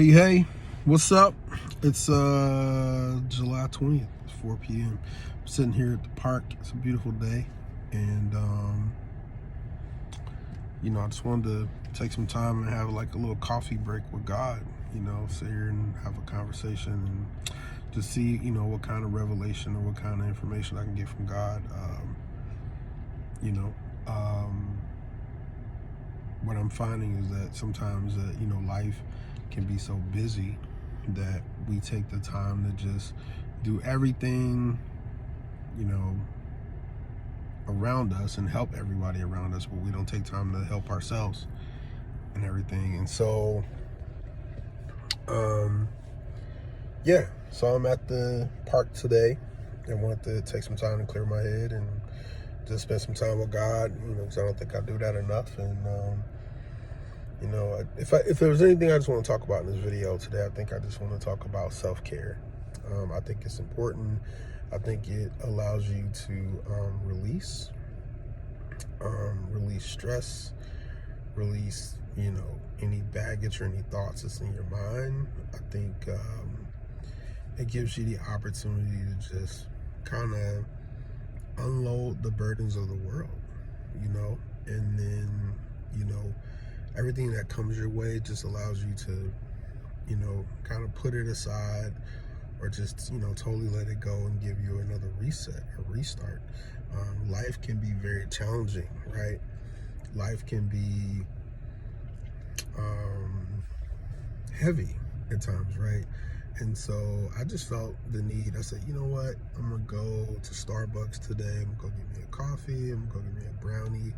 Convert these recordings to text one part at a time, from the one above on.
Hey, what's up? It's July 20th, it's 4 p.m. I'm sitting here at the park. It's a beautiful day, and I just wanted to take some time and have like a little coffee break with God. Sit here and have a conversation and just see, what kind of revelation or what kind of information I can get from God. What I'm finding is that sometimes life can be so busy that we take the time to just do everything around us and help everybody around us, but we don't take time to help ourselves and everything. And so so I'm at the park today and wanted to take some time to clear my head and just spend some time with God, because I don't think I do that enough. And if there was anything I just want to talk about in this video today, I think I just want to talk about self-care. I think it's important. I think it allows you to release stress, release any baggage or any thoughts that's in your mind. I think it gives you the opportunity to just kind of unload the burdens of the world, and then everything that comes your way just allows you to kind of put it aside, or just totally let it go and give you another reset, a restart. Life can be very challenging, right? Life can be heavy at times, right? And so I just felt the need. I said, you know what? I'm gonna go to Starbucks today. I'm gonna go get me a coffee. I'm gonna go get me a brownie.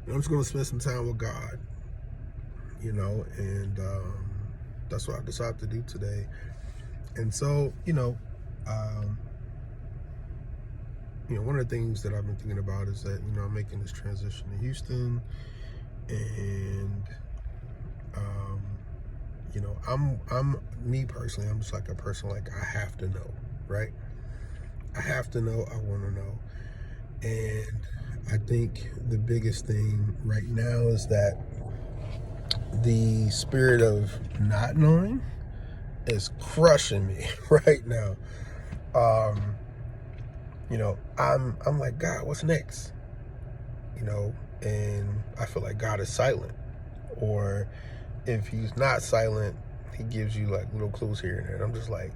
And I'm just gonna spend some time with God, and that's what I decided to do today. And so, one of the things that I've been thinking about is that, I'm making this transition to Houston, and I'm me personally, I'm just like a person, like I have to know, right? I have to know, I want to know. And I think the biggest thing right now is that the spirit of not knowing is crushing me right now. I'm like, God, what's next? And I feel like God is silent, or if he's not silent, he gives you like little clues here and there. And I'm just like,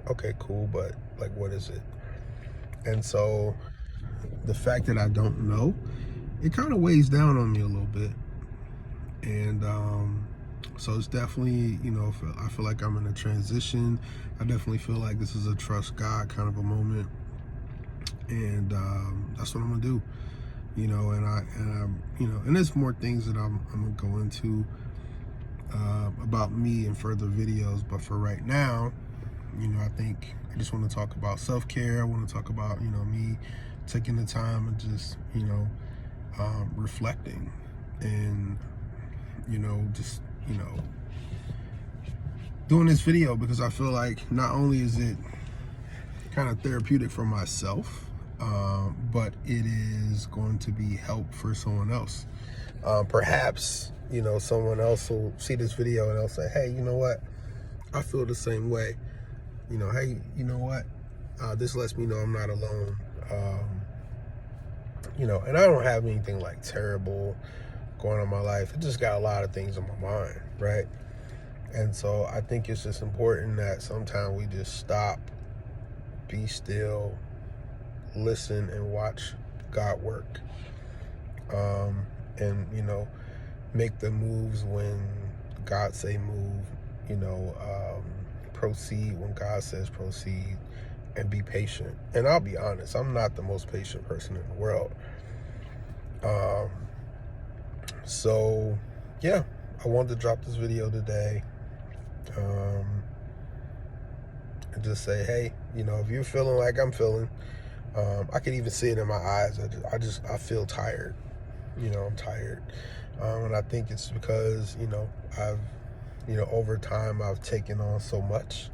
okay, cool, but like, what is it? And so the fact that I don't know, it kind of weighs down on me a little bit. And so it's definitely, I feel like I'm in a transition. I definitely feel like this is a trust God kind of a moment. And that's what I'm gonna do. And there's more things that I'm gonna go into about me in further videos, but for right now, I think I just want to talk about self-care. I want to talk about me taking the time and just reflecting, and just doing this video because I feel like not only is it kind of therapeutic for myself, but it is going to be help for someone else. Perhaps someone else will see this video and they'll say, hey, you know what, I feel the same way. Hey, you know what, this lets me know I'm not alone. And I don't have anything like terrible going on in my life. It just got a lot of things on my mind, right? And so I think it's just important that sometimes we just stop, be still, listen, and watch God work. And make the moves when God say move, proceed when God says proceed, and be patient. And I'll be honest, I'm not the most patient person in the world. So yeah, I wanted to drop this video today, and just say, hey, if you're feeling like I'm feeling, I can even see it in my eyes. I feel tired. I'm tired. And I think it's because, I've, over time I've taken on so much,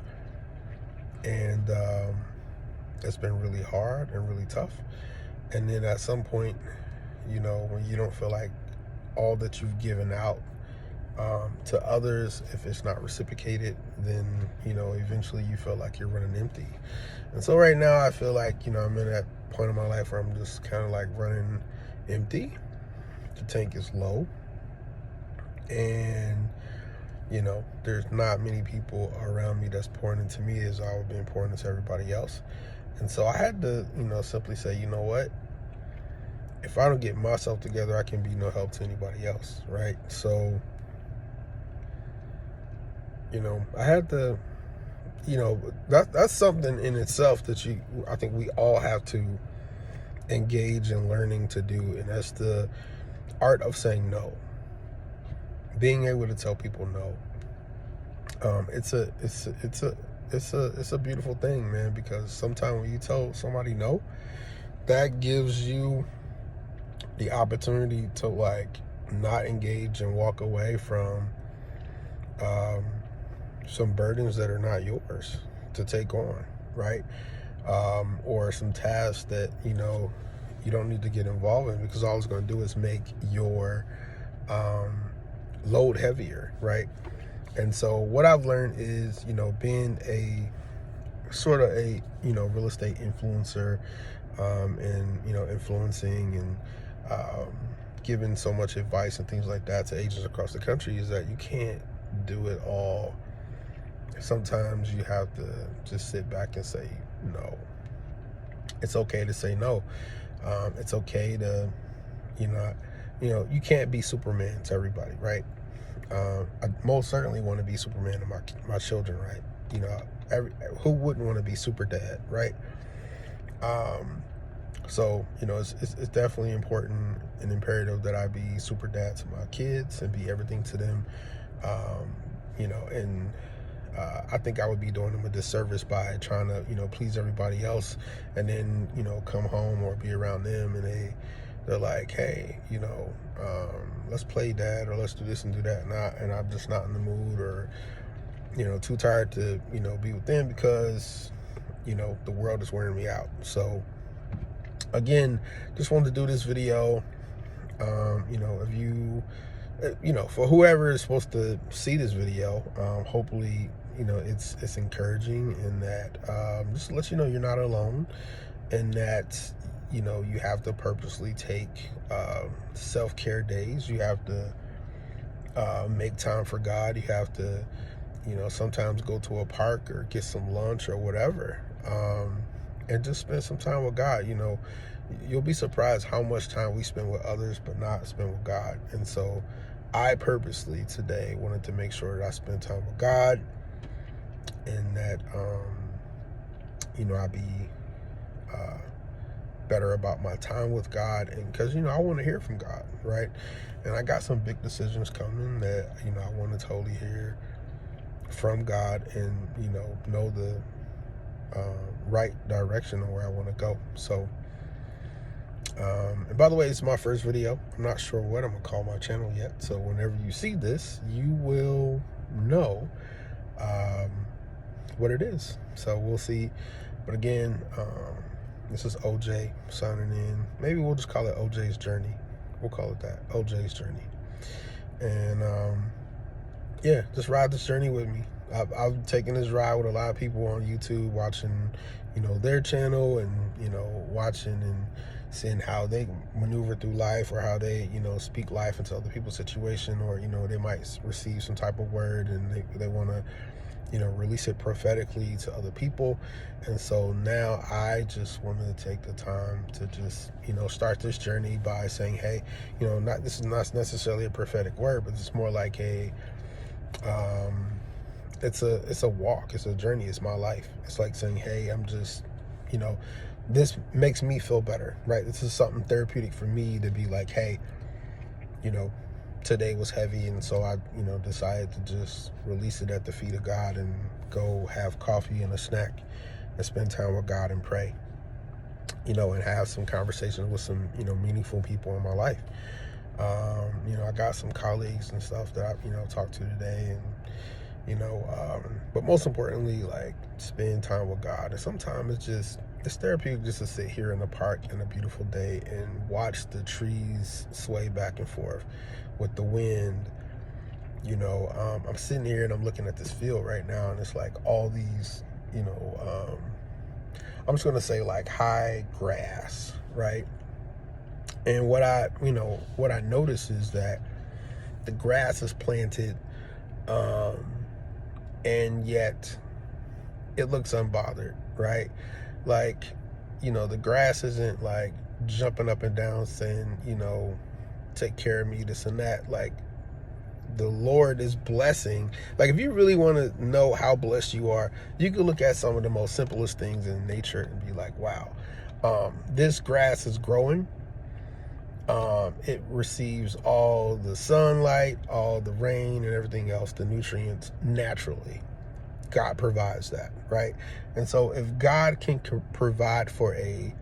and it's been really hard and really tough. And then at some point, when you don't feel like all that you've given out To others, if it's not reciprocated, then, you know, eventually you feel like you're running empty. And so right now I feel like, you know, I'm in that point in my life where I'm just kind of like running empty. The tank is low, and, you know, there's not many people around me that's pouring into me as I've been pouring into everybody else. And so I had to, you know, simply say, you know what, if I don't get myself together, I can be no help to anybody else, right? So, you know, I had to, you know, that's something in itself that I think we all have to engage in learning to do, and that's the art of saying no. Being able to tell people no. It's a beautiful thing, man, because sometimes when you tell somebody no, that gives you the opportunity to like not engage and walk away from some burdens that are not yours to take on, right? Or some tasks that, you know, you don't need to get involved in, because all it's going to do is make your load heavier, right? And so what I've learned is, you know, being a sort of a, you know, real estate influencer, and, you know, influencing and giving so much advice and things like that to agents across the country, is that you can't do it all. Sometimes you have to just sit back and say no. It's okay to say no. It's okay to, you know, you can't be Superman to everybody, right? I most certainly want to be Superman to my children, right? You know, who wouldn't want to be super dad, right? So, you know, it's definitely important and imperative that I be super dad to my kids and be everything to them. You know, and I think I would be doing them a disservice by trying to, you know, please everybody else, and then, you know, come home or be around them and they're like, hey, you know, let's play dad, or let's do this and do that, and I'm just not in the mood, or, you know, too tired to, you know, be with them because, you know, the world is wearing me out. So again, just wanted to do this video. You know, if you know, for whoever is supposed to see this video, hopefully, you know, it's encouraging, and that just to let you know you're not alone, and that, you know, you have to purposely take self-care days. You have to make time for God. You have to, you know, sometimes go to a park or get some lunch or whatever, and just spend some time with God. You know, you'll be surprised how much time we spend with others but not spend with God. And so I purposely today wanted to make sure that I spend time with God, and that you know, I be better about my time with God, and because, you know, I want to hear from God, right? And I got some big decisions coming that, you know, I want to totally hear from God, and, you know the right direction on where I want to go. So and by the way, it's my first video. I'm not sure what I'm gonna call my channel yet, so whenever you see this, you will know what it is. So we'll see. But again, this is OJ signing in. Maybe we'll just call it OJ's journey. We'll call it that, OJ's journey. And yeah, just ride this journey with me. I've taken this ride with a lot of people on YouTube, watching, you know, their channel, and, you know, watching and seeing how they maneuver through life, or how they, you know, speak life into other people's situation, or, you know, they might receive some type of word and they want to, you know, release it prophetically to other people. And so now I just wanted to take the time to just, you know, start this journey by saying, hey, you know, this is not necessarily a prophetic word, but it's more like a it's a walk, it's a journey, it's my life. It's like saying, hey, I'm just, you know, this makes me feel better, right? This is something therapeutic for me to be like, hey, you know, today was heavy, and so I, you know, decided to just release it at the feet of God and go have coffee and a snack and spend time with God and pray, you know, and have some conversations with some, you know, meaningful people in my life. You know, I got some colleagues and stuff that I, you know, talked to today, and, you know, but most importantly, like, spend time with God. And sometimes it's therapeutic just to sit here in the park in a beautiful day and watch the trees sway back and forth with the wind, I'm sitting here and I'm looking at this field right now, and it's like all these, I'm just gonna say like high grass, right? And what I notice is that the grass is planted, um, and yet it looks unbothered, right? Like, the grass isn't like jumping up and down saying, take care of me, this and that. Like, the Lord is blessing. Like, if you really want to know how blessed you are, you can look at some of the most simplest things in nature and be like, wow, this grass is growing. It receives all the sunlight, all the rain, and everything else, the nutrients naturally. God provides that, right? And so if God can provide for a